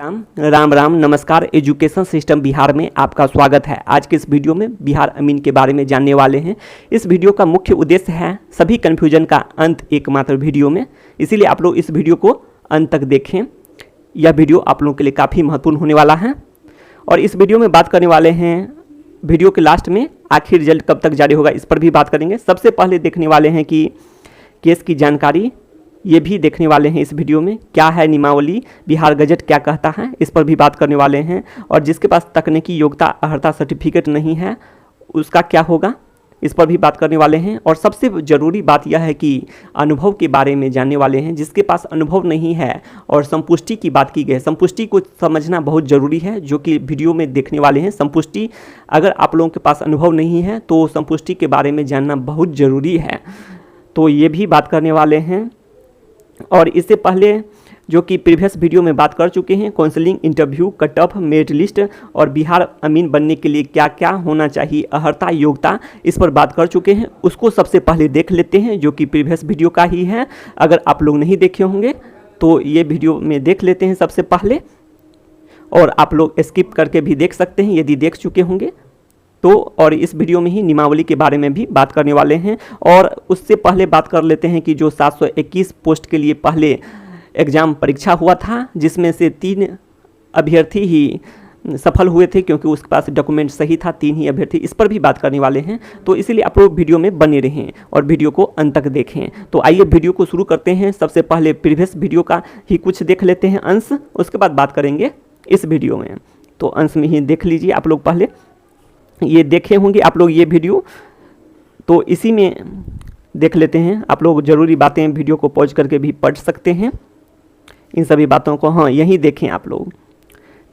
राम राम नमस्कार। Education system Bihar में आपका स्वागत है। आज के इस वीडियो में बिहार अमीन के बारे में जानने वाले हैं। इस वीडियो का मुख्य उद्देश्य है सभी कन्फ्यूजन का अंत एकमात्र वीडियो में, इसीलिए आप लोग इस वीडियो को अंत तक देखें। यह वीडियो आप लोगों के लिए काफ़ी महत्वपूर्ण होने वाला है और इस वीडियो में बात करने वाले हैं वीडियो के लास्ट में आखिर रिजल्ट कब तक जारी होगा इस पर भी बात करेंगे। सबसे पहले देखने वाले हैं कि केस की जानकारी, ये भी देखने वाले हैं इस वीडियो में। क्या है नियमावली, बिहार गजट क्या कहता है, इस पर भी बात करने वाले हैं। और जिसके पास तकनीकी योग्यता अर्हता सर्टिफिकेट नहीं है उसका क्या होगा, इस पर भी बात करने वाले हैं। और सबसे ज़रूरी बात यह है कि अनुभव के बारे में जानने वाले हैं। जिसके पास अनुभव नहीं है और संपुष्टि की बात की गई है, संपुष्टि को समझना बहुत ज़रूरी है, जो कि वीडियो में देखने वाले हैं। संपुष्टि, अगर आप लोगों के पास अनुभव नहीं है तो संपुष्टि के बारे में जानना बहुत ज़रूरी है, तो ये भी बात करने वाले हैं। और इससे पहले जो कि प्रीवियस वीडियो में बात कर चुके हैं, counselling, interview, cut off, merit list और बिहार अमीन बनने के लिए क्या क्या होना चाहिए, अर्हता, योग्यता, इस पर बात कर चुके हैं। उसको सबसे पहले देख लेते हैं, जो कि प्रीवियस वीडियो का ही है। अगर आप लोग नहीं देखे होंगे तो ये वीडियो में देख लेते हैं सबसे पहले, और आप लोग स्किप करके भी देख सकते हैं यदि देख चुके होंगे तो। और इस वीडियो में ही नियमावली के बारे में भी बात करने वाले हैं। और उससे पहले बात कर लेते हैं कि जो 721 पोस्ट के लिए पहले एग्ज़ाम परीक्षा हुआ था, जिसमें से 3 अभ्यर्थी ही सफल हुए थे क्योंकि उसके पास डॉक्यूमेंट सही था, 3 ही अभ्यर्थी, इस पर भी बात करने वाले हैं। तो इसीलिए आप लोग वीडियो में बने रहें और वीडियो को अंत तक देखें। तो आइए वीडियो को शुरू करते हैं। सबसे पहले प्रीवियस वीडियो का ही कुछ देख लेते हैं अंश, उसके बाद बात करेंगे इस वीडियो में। तो अंश में ही देख लीजिए आप लोग, पहले ये देखे होंगे आप लोग ये वीडियो, तो इसी में देख लेते हैं। आप लोग ज़रूरी बातें वीडियो को पॉज करके भी पढ़ सकते हैं इन सभी बातों को। हाँ, यही देखें आप लोग,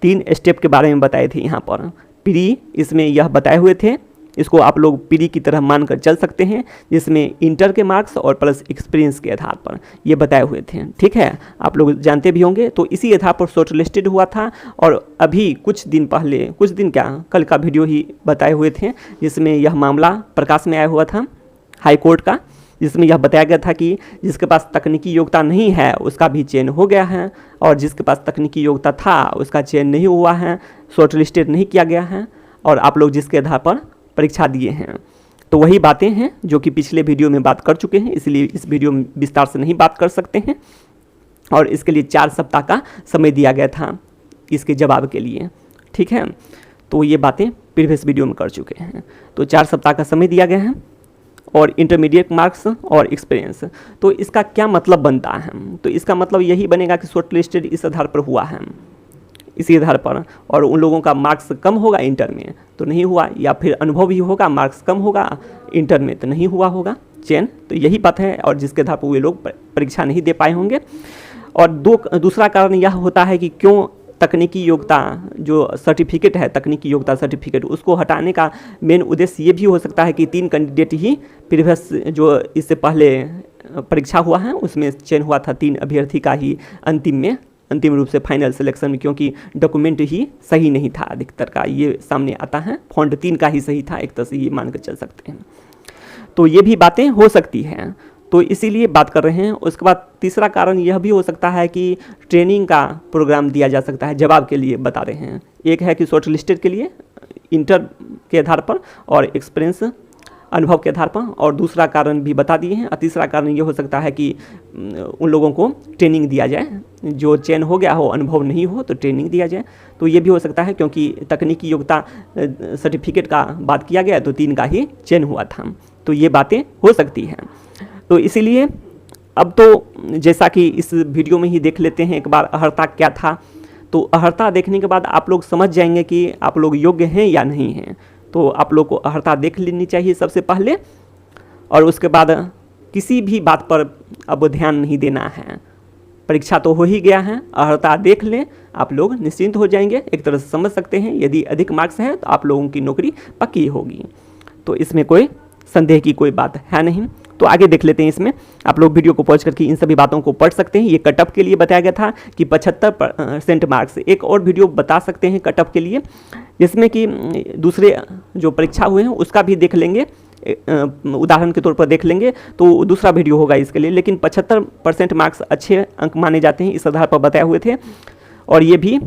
3 स्टेप के बारे में बताए थे यहाँ पर। प्री, इसमें यह बताए हुए थे, इसको आप लोग प्री की तरह मानकर चल सकते हैं, जिसमें इंटर के मार्क्स और प्लस एक्सपीरियंस के आधार पर ये बताए हुए थे। ठीक है, आप लोग जानते भी होंगे। तो इसी आधार पर शॉर्ट लिस्टेड हुआ था। और अभी कुछ दिन पहले, कुछ दिन क्या, कल का वीडियो ही बताए हुए थे, जिसमें यह मामला प्रकाश में आया हुआ था हाई कोर्ट का, जिसमें यह बताया गया था कि जिसके पास तकनीकी योग्यता नहीं है उसका भी चयन हो गया है, और जिसके पास तकनीकी योग्यता था उसका चयन नहीं हुआ है, शॉर्ट लिस्टेड नहीं किया गया है, और आप लोग जिसके आधार पर परीक्षा दिए हैं। तो वही बातें हैं जो कि पिछले वीडियो में बात कर चुके हैं, इसलिए इस वीडियो में विस्तार से नहीं बात कर सकते हैं। और इसके लिए 4 सप्ताह का समय दिया गया था इसके जवाब के लिए। ठीक है, तो ये बातें प्रीवियस वीडियो में कर चुके हैं। तो 4 सप्ताह का समय दिया गया है। और इंटरमीडिएट मार्क्स और एक्सपीरियंस, तो इसका क्या मतलब बनता है, तो इसका मतलब यही बनेगा कि शॉर्ट लिस्टेड इस आधार पर हुआ है, इसी आधार पर। और उन लोगों का मार्क्स कम होगा इंटर में तो नहीं हुआ, या फिर अनुभव भी होगा, मार्क्स कम होगा इंटर में तो नहीं हुआ होगा चयन। तो यही बात है, और जिसके आधार पर वे लोग परीक्षा नहीं दे पाए होंगे। और दूसरा कारण यह होता है कि क्यों तकनीकी योग्यता जो सर्टिफिकेट है, तकनीकी योग्यता सर्टिफिकेट, उसको हटाने का मेन उद्देश्य ये भी हो सकता है कि 3 कैंडिडेट ही प्रीवियस जो इससे पहले परीक्षा हुआ है उसमें चयन हुआ था, 3 अभ्यर्थी का ही अंतिम रूप से फाइनल सिलेक्शन में, क्योंकि डॉक्यूमेंट ही सही नहीं था अधिकतर का, ये सामने आता है। फॉन्ट 3 का ही सही था, एक तरह से ये मान कर चल सकते हैं। तो ये भी बातें हो सकती हैं, तो इसीलिए बात कर रहे हैं। उसके बाद तीसरा कारण यह भी हो सकता है कि ट्रेनिंग का प्रोग्राम दिया जा सकता है, जवाब के लिए बता रहे हैं। एक है कि शॉर्ट लिस्टेड के लिए इंटर के आधार पर और एक्सपीरियंस अनुभव के आधार पर, और दूसरा कारण भी बता दिए हैं। और तीसरा कारण ये हो सकता है कि उन लोगों को ट्रेनिंग दिया जाए, जो चयन हो गया हो, अनुभव नहीं हो तो ट्रेनिंग दिया जाए। तो ये भी हो सकता है, क्योंकि तकनीकी योग्यता सर्टिफिकेट का बात किया गया तो 3 का ही चयन हुआ था। तो ये बातें हो सकती हैं। तो इसीलिए अब तो जैसा कि इस वीडियो में ही देख लेते हैं एक बार अर्हता क्या था। तो अर्हता देखने के बाद आप लोग समझ जाएंगे कि आप लोग योग्य हैं या नहीं हैं। तो आप लोग को अर्हता देख लेनी चाहिए सबसे पहले, और उसके बाद किसी भी बात पर अब ध्यान नहीं देना है। परीक्षा तो हो ही गया है, अर्हता देख लें, आप लोग निश्चिंत हो जाएंगे। एक तरह से समझ सकते हैं यदि अधिक मार्क्स हैं तो आप लोगों की नौकरी पक्की होगी, तो इसमें कोई संदेह की कोई बात है नहीं। तो आगे देख लेते हैं। इसमें आप लोग वीडियो को पॉज करके इन सभी बातों को पढ़ सकते हैं। ये कट ऑफ के लिए बताया गया था कि 75% मार्क्स। एक और वीडियो बता सकते हैं कट ऑफ के लिए, जिसमें कि दूसरे जो परीक्षा हुए हैं उसका भी देख लेंगे, उदाहरण के तौर पर देख लेंगे, तो दूसरा वीडियो होगा इसके लिए। लेकिन 75% मार्क्स अच्छे अंक माने जाते हैं, इस आधार पर बताए हुए थे। और ये भी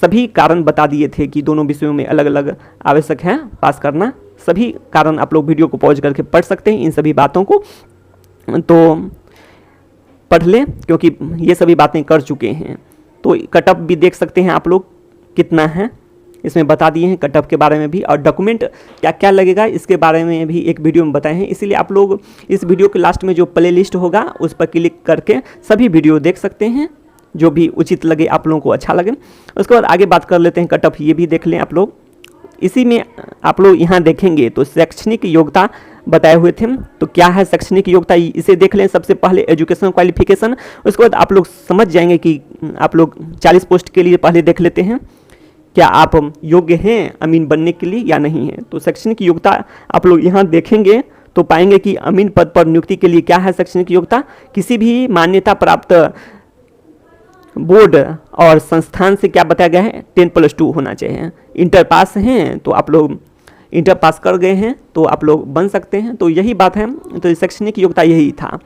सभी कारण बता दिए थे कि दोनों विषयों में अलग अलग आवश्यक है पास करना। सभी कारण आप लोग वीडियो को पॉज करके पढ़ सकते हैं इन सभी बातों को, तो पढ़ लें क्योंकि ये सभी बातें कर चुके हैं। तो कट ऑफ भी देख सकते हैं आप लोग कितना है, इसमें बता दिए हैं कट ऑफ के बारे में भी, और डॉक्यूमेंट क्या क्या लगेगा इसके बारे में भी एक वीडियो में बताए हैं। इसीलिए आप लोग इस वीडियो के लास्ट में जो प्ले लिस्ट होगा उस पर क्लिक करके सभी वीडियो देख सकते हैं, जो भी उचित लगे, आप लोगों को अच्छा लगे। उसके बाद आगे बात कर लेते हैं कट ऑफ, ये भी देख लें आप लोग। इसी में आप लोग यहाँ देखेंगे तो शैक्षणिक योग्यता बताए हुए थे, तो क्या है शैक्षणिक योग्यता इसे देख लें। सबसे पहले एजुकेशन क्वालिफिकेशन, उसके बाद आप लोग समझ जाएंगे कि आप लोग 40 पोस्ट के लिए पहले देख लेते हैं क्या आप योग्य हैं अमीन बनने के लिए या नहीं है। तो शैक्षणिक योग्यता आप लोग यहाँ देखेंगे तो पाएंगे कि अमीन पद पर नियुक्ति के लिए क्या है शैक्षणिक योग्यता, किसी भी मान्यता प्राप्त बोर्ड और संस्थान से क्या बताया गया है 10+2 होना चाहिए। इंटर पास हैं तो आप लोग इंटर पास कर गए हैं तो आप लोग बन सकते हैं, तो यही बात है। तो शैक्षणिक योग्यता यही था,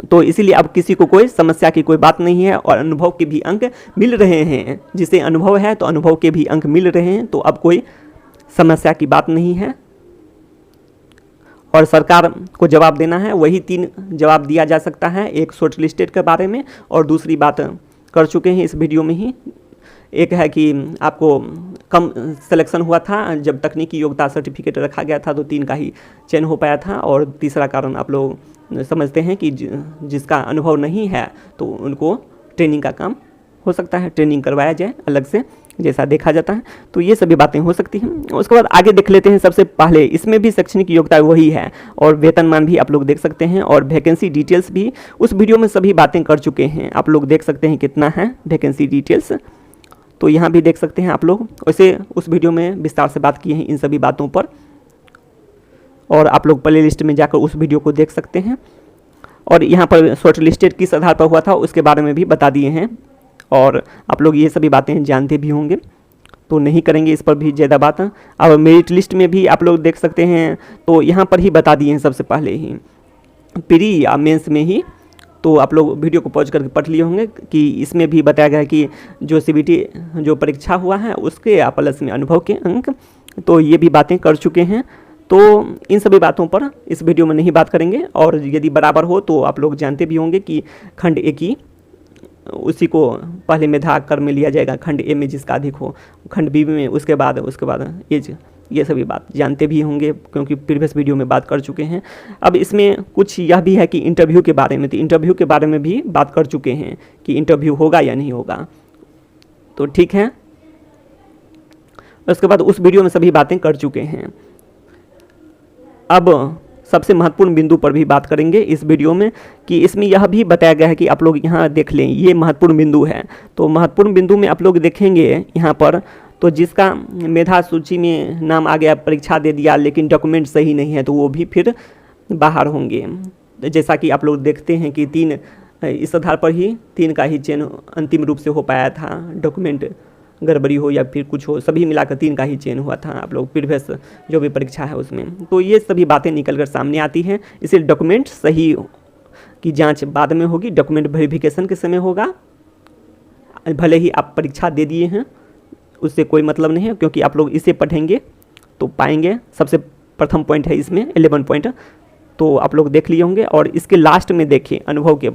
तो इसीलिए अब किसी को कोई समस्या की कोई बात नहीं है, और अनुभव के भी अंक मिल रहे हैं। जिसे अनुभव है तो अनुभव के भी अंक मिल रहे हैं, तो अब कोई समस्या की बात नहीं है। और सरकार को जवाब देना है, वही 3 जवाब दिया जा सकता है, एक शॉर्ट लिस्टेड के बारे में और दूसरी बात कर चुके हैं इस वीडियो में ही। एक है कि आपको कम सिलेक्शन हुआ था, जब तकनीकी योग्यता सर्टिफिकेट रखा गया था तो 3 का ही चयन हो पाया था, और तीसरा कारण आप लोग समझते हैं कि जिसका अनुभव नहीं है तो उनको ट्रेनिंग का काम हो सकता है, ट्रेनिंग करवाया जाए अलग से जैसा देखा जाता है। तो ये सभी बातें हो सकती हैं। उसके बाद आगे देख लेते हैं। सबसे पहले इसमें भी शैक्षणिक योग्यता वही है, और वेतनमान भी आप लोग देख सकते हैं, और वैकेंसी डिटेल्स भी उस वीडियो में सभी बातें कर चुके हैं। आप लोग देख सकते हैं कितना है वैकेंसी डिटेल्स, तो यहाँ भी देख सकते हैं आप लोग। वैसे उस वीडियो में विस्तार से बात की है इन सभी बातों पर, और आप लोग प्ले लिस्ट में जाकर उस वीडियो को देख सकते हैं। और यहाँ पर शॉर्ट लिस्टेड किस आधार पर हुआ था उसके बारे में भी बता दिए हैं, और आप लोग ये सभी बातें जानते भी होंगे, तो नहीं करेंगे इस पर भी ज़्यादा बात। अब मेरिट लिस्ट में भी आप लोग देख सकते हैं, तो यहाँ पर ही बता दिए हैं सबसे पहले ही प्री या मेंस में ही। तो आप लोग वीडियो को पॉज करके पढ़ लिए होंगे कि इसमें भी बताया गया है कि जो CBT जो परीक्षा हुआ है उसके प्लस में अनुभव के अंक, तो ये भी बातें कर चुके हैं। तो इन सभी बातों पर इस वीडियो में नहीं बात करेंगे, और यदि बराबर हो तो आप लोग जानते भी होंगे कि खंड ए की उसी को पहले मेधा कर में लिया जाएगा, खंड ए में जिसका अधिक हो, खंड बी में उसके बाद एज, ये सभी बात जानते भी होंगे क्योंकि प्रीवियस वीडियो में बात कर चुके हैं। अब इसमें कुछ यह भी है कि इंटरव्यू के बारे में, तो इंटरव्यू के बारे में भी बात कर चुके हैं कि इंटरव्यू होगा या नहीं होगा, तो ठीक है। उसके बाद उस वीडियो में सभी बातें कर चुके हैं। अब सबसे महत्वपूर्ण बिंदु पर भी बात करेंगे इस वीडियो में, कि इसमें यह भी बताया गया है कि आप लोग यहाँ देख लें, ये महत्वपूर्ण बिंदु है। तो महत्वपूर्ण बिंदु में आप लोग देखेंगे यहाँ पर, तो जिसका मेधा सूची में नाम आ गया, परीक्षा दे दिया लेकिन डॉक्यूमेंट सही नहीं है, तो वो भी फिर बाहर होंगे। जैसा कि आप लोग देखते हैं कि 3 इस आधार पर ही 3 का ही चयन अंतिम रूप से हो पाया था, डॉक्यूमेंट गड़बड़ी हो या फिर कुछ हो, सभी मिलाकर 3 का ही चयन हुआ था आप लोग प्रीवियस जो भी परीक्षा है उसमें। तो ये सभी बातें निकल कर सामने आती हैं, इसलिए डॉक्यूमेंट सही की जांच बाद में होगी, डॉक्यूमेंट वेरिफिकेशन के समय होगा। भले ही आप परीक्षा दे दिए हैं उससे कोई मतलब नहीं है, क्योंकि आप लोग इसे पढ़ेंगे तो पाएंगे। सबसे प्रथम पॉइंट है इसमें 11 पॉइंट, तो आप लोग देख लिए होंगे। और इसके लास्ट में देखें अनुभव के,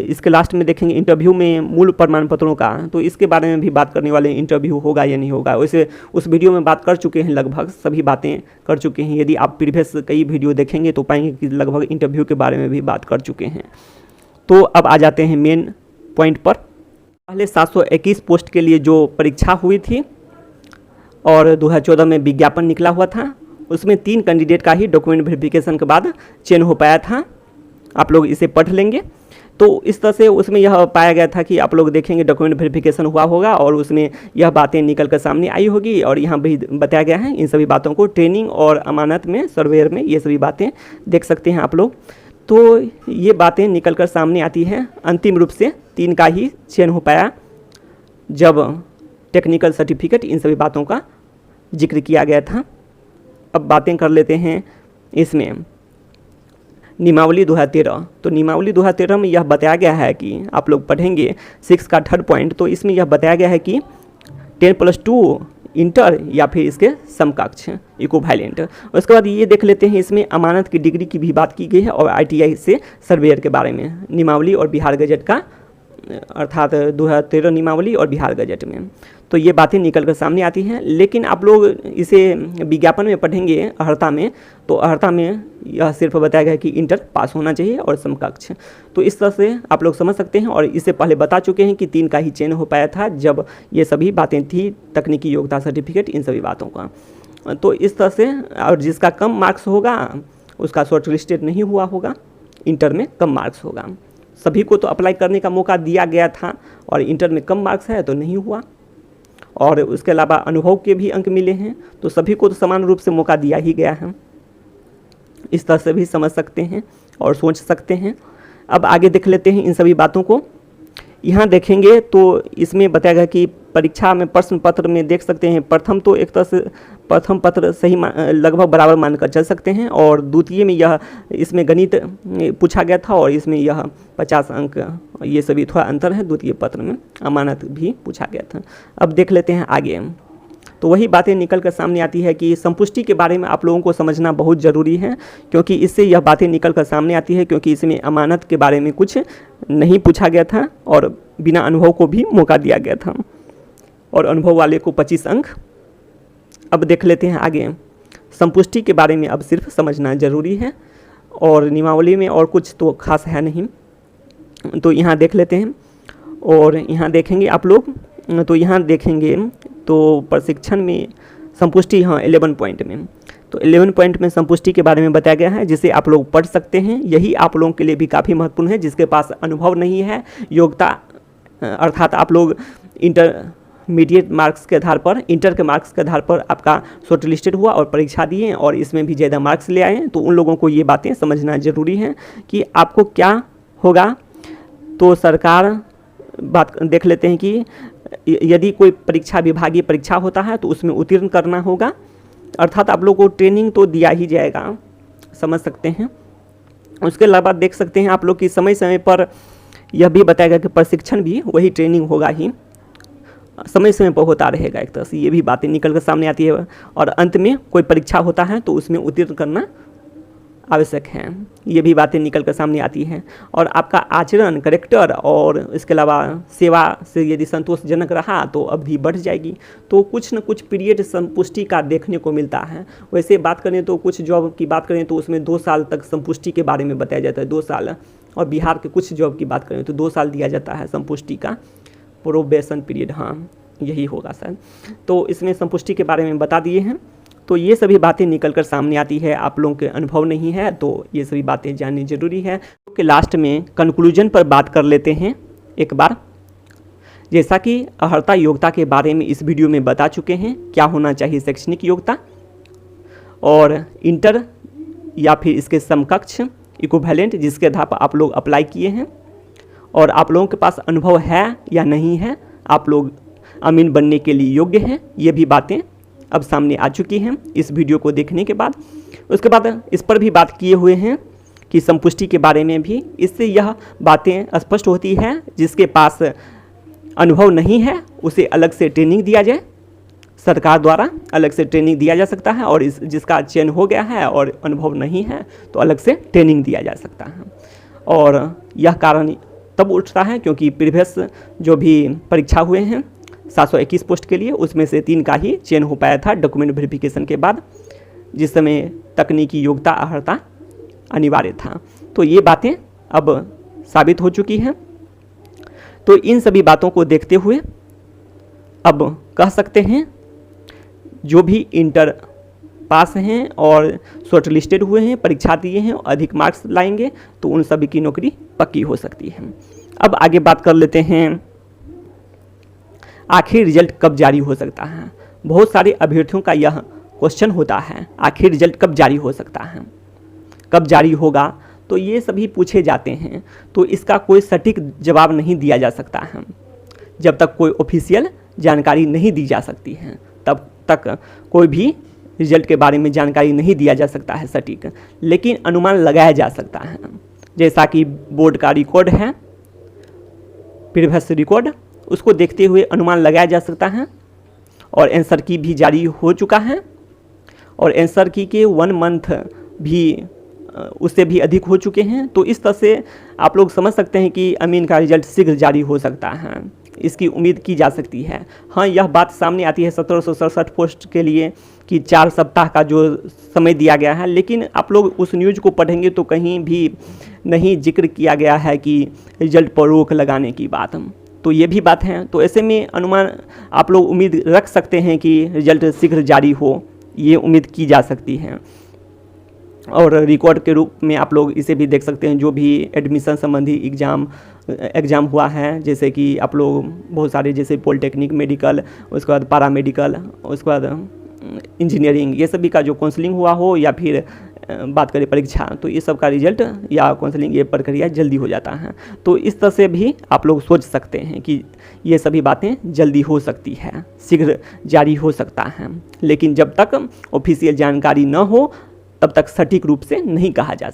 इसके लास्ट में देखेंगे इंटरव्यू में मूल प्रमाण पत्रों का, तो इसके बारे में भी बात करने वाले हैं, इंटरव्यू होगा या नहीं होगा। वैसे उस वीडियो में बात कर चुके हैं, लगभग सभी बातें कर चुके हैं। यदि आप प्रीवियस कई वीडियो देखेंगे तो पाएंगे कि लगभग इंटरव्यू के बारे में भी बात कर चुके हैं। तो अब आ जाते हैं मेन पॉइंट पर। पहले 721 पोस्ट के लिए जो परीक्षा हुई थी और 2014 में विज्ञापन निकला हुआ था, उसमें 3 कैंडिडेट का ही डॉक्यूमेंट वेरिफिकेशन के बाद चयन हो पाया था। आप लोग इसे पढ़ लेंगे। तो इस तरह से उसमें यह पाया गया था कि आप लोग देखेंगे डॉक्यूमेंट वेरिफिकेशन हुआ होगा और उसमें यह बातें निकल कर सामने आई होगी, और यहाँ भी बताया गया है इन सभी बातों को। ट्रेनिंग और अमानत में, सर्वेयर में, ये सभी बातें देख सकते हैं आप लोग। तो ये बातें निकल कर सामने आती हैं। अंतिम रूप से 3 का ही चयन हो पाया जब टेक्निकल सर्टिफिकेट, इन सभी बातों का जिक्र किया गया था। अब बातें कर लेते हैं इसमें नियमावली 2013। तो नियमावली 2013 में यह बताया गया है कि आप लोग पढ़ेंगे 6 का थर्ड पॉइंट, तो इसमें यह बताया गया है कि 10+2 इंटर या फिर इसके समकक्ष इक्विवेलेंट। उसके बाद ये देख लेते हैं, इसमें अमानत की डिग्री की भी बात की गई है और ITI से सर्वेयर के बारे में नियमावली और बिहार गजट का, अर्थात 2013 नियमावली और बिहार गजट में। तो ये बातें निकल कर सामने आती हैं, लेकिन आप लोग इसे विज्ञापन में पढ़ेंगे अर्हता में, तो अर्हता में यह सिर्फ बताया गया है कि इंटर पास होना चाहिए और समकक्ष। तो इस तरह से आप लोग समझ सकते हैं, और इससे पहले बता चुके हैं कि 3 का ही चयन हो पाया था जब ये सभी बातें थी, तकनीकी योग्यता सर्टिफिकेट, इन सभी बातों का। तो इस तरह से, और जिसका कम मार्क्स होगा उसका शॉर्ट लिस्टेड नहीं हुआ होगा, इंटर में कम मार्क्स होगा। सभी को तो अप्लाई करने का मौका दिया गया था और इंटर में कम मार्क्स है तो नहीं हुआ, और उसके अलावा अनुभव के भी अंक मिले हैं, तो सभी को तो समान रूप से मौका दिया ही गया है। इस तरह से भी समझ सकते हैं और सोच सकते हैं। अब आगे देख लेते हैं इन सभी बातों को। यहाँ देखेंगे तो इसमें बताया गया कि परीक्षा में प्रश्न पत्र में देख सकते हैं, प्रथम तो एक तरह से प्रथम पत्र सही लगभग बराबर मानकर चल सकते हैं, और द्वितीय में यह इसमें गणित पूछा गया था और इसमें यह 50 अंक, ये सभी थोड़ा अंतर है। द्वितीय पत्र में अमानत भी पूछा गया था। अब देख लेते हैं आगे, तो वही बातें निकल कर सामने आती है कि संपुष्टि के बारे में आप लोगों को समझना बहुत ज़रूरी है, क्योंकि इससे यह बातें निकल कर सामने आती है, क्योंकि इसमें अमानत के बारे में कुछ नहीं पूछा गया था और बिना अनुभव को भी मौका दिया गया था, और अनुभव वाले को 25 अंक। अब देख लेते हैं आगे, संपुष्टि के बारे में अब सिर्फ समझना ज़रूरी है, और नियमावली में और कुछ तो खास है नहीं। तो यहाँ देख लेते हैं, और यहाँ देखेंगे आप लोग, तो यहाँ देखेंगे तो प्रशिक्षण में संपुष्टि, हाँ 11 पॉइंट में, तो 11 पॉइंट में संपुष्टि के बारे में बताया गया है, जिसे आप लोग पढ़ सकते हैं। यही आप लोगों के लिए भी काफ़ी महत्वपूर्ण है, जिसके पास अनुभव नहीं है, योग्यता अर्थात आप लोग इंटरमीडिएट मार्क्स के आधार पर, इंटर के मार्क्स के आधार पर आपका शॉर्ट लिस्टेड हुआ और परीक्षा दिए और इसमें भी ज़्यादा मार्क्स ले आए, तो उन लोगों को ये बातें समझना ज़रूरी है कि आपको क्या होगा। तो सरकार बात देख लेते हैं कि यदि कोई परीक्षा, विभागीय परीक्षा होता है तो उसमें उत्तीर्ण करना होगा, अर्थात आप लोगों को ट्रेनिंग तो दिया ही जाएगा, समझ सकते हैं। उसके अलावा देख सकते हैं आप लोग कि समय समय पर यह भी बताएगा कि प्रशिक्षण भी वही ट्रेनिंग होगा ही, समय समय पर होता रहेगा। एक तरह से ये भी बातें निकल कर सामने आती है, और अंत में कोई परीक्षा होता है तो उसमें उत्तीर्ण करना आवश्यक है, ये भी बातें निकल कर सामने आती हैं। और आपका आचरण, करेक्टर और इसके अलावा सेवा से यदि संतोषजनक रहा तो अवधि बढ़ जाएगी। तो कुछ न कुछ पीरियड संपुष्टि का देखने को मिलता है। वैसे बात करें तो कुछ जॉब की बात करें तो उसमें 2 साल तक संपुष्टि के बारे में बताया जाता है, 2 साल, और बिहार के कुछ जॉब की बात करें तो 2 साल दिया जाता है संपुष्टि का, प्रोबेशन पीरियड, हाँ यही होगा सर। तो इसमें संपुष्टि के बारे में बता दिए हैं। तो ये सभी बातें निकल कर सामने आती है, आप लोगों के अनुभव नहीं है तो ये सभी बातें जाननी जरूरी है। तो लास्ट में कंक्लूजन पर बात कर लेते हैं एक बार। जैसा कि अर्हता योग्यता के बारे में इस वीडियो में बता चुके हैं, क्या होना चाहिए शैक्षणिक योग्यता, और इंटर या फिर इसके समकक्ष इक्विवेलेंट जिसके आधार पर आप लोग अप्लाई किए हैं, और आप लोगों के पास अनुभव है या नहीं है, आप लोग अमीन बनने के लिए योग्य हैं, ये भी बातें अब सामने आ चुकी हैं इस वीडियो को देखने के बाद। उसके बाद इस पर भी बात किए हुए हैं कि संपुष्टि के बारे में भी, इससे यह बातें स्पष्ट होती है जिसके पास अनुभव नहीं है उसे अलग से ट्रेनिंग दिया जाए, सरकार द्वारा अलग से ट्रेनिंग दिया जा सकता है, और जिसका चयन हो गया है और अनुभव नहीं है तो अलग से ट्रेनिंग दिया जा सकता है। और यह कारण तब उठता है क्योंकि प्रीवियस जो भी परीक्षा हुए हैं 721 पोस्ट के लिए, उसमें से 3 का ही चयन हो पाया था डॉक्यूमेंट वेरिफिकेशन के बाद, जिस समय तकनीकी योग्यता अर्हता अनिवार्य था। तो ये बातें अब साबित हो चुकी हैं। तो इन सभी बातों को देखते हुए अब कह सकते हैं जो भी इंटर पास हैं और शॉर्ट लिस्टेड हुए हैं, परीक्षा दिए हैं, अधिक मार्क्स लाएंगे तो उन सभी की नौकरी पक्की हो सकती है। अब आगे बात कर लेते हैं, आखिर रिजल्ट कब जारी हो सकता है। बहुत सारे अभ्यर्थियों का यह क्वेश्चन होता है, आखिर रिजल्ट कब जारी हो सकता है, कब जारी होगा, तो ये सभी पूछे जाते हैं। तो इसका कोई सटीक जवाब नहीं दिया जा सकता है। जब तक कोई ऑफिशियल जानकारी नहीं दी जा सकती है तब तक कोई भी रिजल्ट के बारे में जानकारी नहीं दिया जा सकता है सटीक, लेकिन अनुमान लगाया जा सकता है। जैसा कि बोर्ड का रिकॉर्ड है, प्रीवियस रिकॉर्ड, उसको देखते हुए अनुमान लगाया जा सकता है। और आंसर की भी जारी हो चुका है और आंसर की के 1 मंथ भी उससे भी अधिक हो चुके हैं। तो इस तरह से आप लोग समझ सकते हैं कि अमीन का रिजल्ट शीघ्र जारी हो सकता है, इसकी उम्मीद की जा सकती है। हाँ, यह बात सामने आती है 1767 पोस्ट के लिए कि 4 सप्ताह का जो समय दिया गया है, लेकिन आप लोग उस न्यूज़ को पढ़ेंगे तो कहीं भी नहीं जिक्र किया गया है कि रिजल्ट पर रोक लगाने की बात। तो ये भी बात है। तो ऐसे में अनुमान आप लोग उम्मीद रख सकते हैं कि रिजल्ट शीघ्र जारी हो, ये उम्मीद की जा सकती है। और रिकॉर्ड के रूप में आप लोग इसे भी देख सकते हैं, जो भी एडमिशन संबंधी एग्ज़ाम हुआ है, जैसे कि आप लोग बहुत सारे जैसे पॉलिटेक्निक, मेडिकल, उसके बाद पैरामेडिकल, उसके बाद इंजीनियरिंग, ये सभी का जो काउंसलिंग हुआ हो या फिर बात करें परीक्षा, तो ये सब का रिजल्ट या काउंसलिंग ये प्रक्रिया जल्दी हो जाता है। तो इस तरह से भी आप लोग सोच सकते हैं कि ये सभी बातें जल्दी हो सकती है, शीघ्र जारी हो सकता है। लेकिन जब तक ऑफिशियल जानकारी न हो तब तक सटीक रूप से नहीं कहा जा सकता।